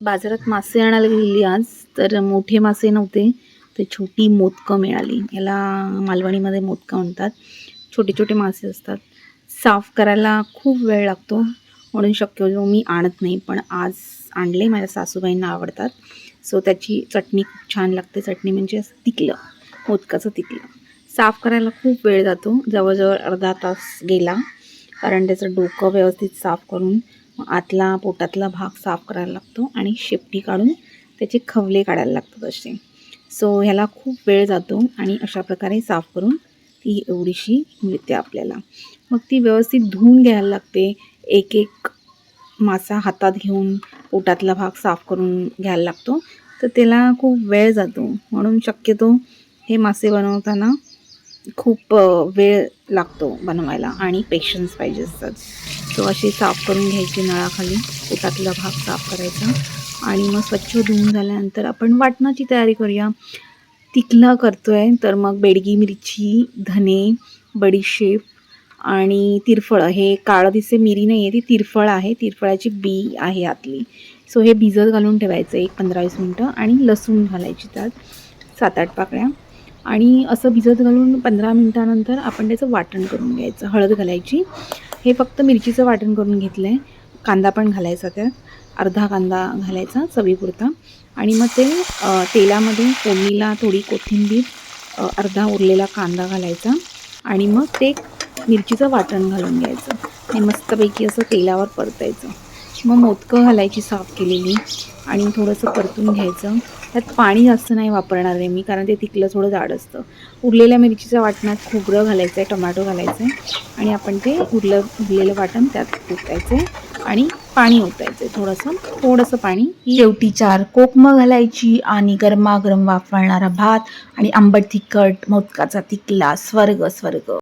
बाजारात मासे आणायला गेलेली आज, तर मोठे मासे नव्हते, तर छोटी मोदकं मिळाली. याला मालवणीमध्ये मोदकं म्हणतात. छोटे छोटे मासे असतात. साफ करायला खूप वेळ लागतो, म्हणून शक्यतो मी आणत नाही. पण आज आणले, माझ्या सासूबाईंना आवडतात. सो त्याची चटणी खूप छान लागते. चटणी म्हणजे असं तिखलं, मोदकाचं तिखलं. साफ करायला खूप वेळ जातो, जवळजवळ अर्धा तास गेला, कारण त्याचं डोकं व्यवस्थित साफ करून आतला पोटातला भाग साफ करायला लागतो आणि शेपटी काढून त्याचे खवले काढायला लागतात असे. सो ह्याला खूप वेळ जातो आणि अशा प्रकारे साफ करून ती एवढीशी मिळते आपल्याला. मग ती व्यवस्थित धुवून घ्यायला लागते. एक एक मासा हातात घेऊन पोटातला भाग साफ करून घ्यायला लागतो, तर त्याला खूप वेळ जातो. म्हणून शक्यतो हे मासे बनवताना खूप वेळ लागतो बनवायला आणि पेशन्स पाहिजे असतात. सो असे साफ करून घ्यायचे, नळाखाली पोटातला भाग साफ करायचा आणि मग स्वच्छ धुवून झाल्यानंतर आपण वाटणाची तयारी करूया. तिखला करतो आहे, तर मग बेडगी मिरची, धने, बडीशेप आणि तिरफळं. हे काळं दिसे मिरी नाही आहे, ती तिरफळ आहे, तिरफळाची बी आहे आतली. सो हे भिजत घालून ठेवायचं एक 15-20 मिनटं आणि लसूण घालायची त्यात 7-8 पाकळ्या. आणि असं भिजत घालून 15 मिनटानंतर आपण त्याचं वाटण करून घ्यायचं. हळद घालायची. हे फक्त मिरचीचं वाटण करून घेतलं आहे. कांदा पण घालायचा त्यात, अर्धा कांदा घालायचा चवीपुरता. आणि मग ते तेलामध्ये फोडणीला थोडी कोथिंबीर, अर्धा उरलेला कांदा घालायचा आणि मग ते मिरचीचं वाटण घालून घ्यायचं आणि मस्तपैकी असं तेलावर परतायचं. मग मोदकं घालायची साफ केलेली आणि थोडंसं परतून घ्यायचं. त्यात पाणी जास्त नाही वापरणार आहे मी, कारण ते तिखलं थोडं जाड असतं. उरलेल्या मिरचीच्या वाटणात खोबरं घालायचं आहे, टोमॅटो घालायचं आहे आणि आपण ते उरलेलं वाटण त्यात ओतायचं आहे आणि पाणी ओतायचं आहे, थोडंसं पाणी. शेवटी 4 कोकमं घालायची आणि गरमागरम वाफवणारा भात आणि आंबट तिखट मोदकाचा तिखला. स्वर्ग स्वर्ग.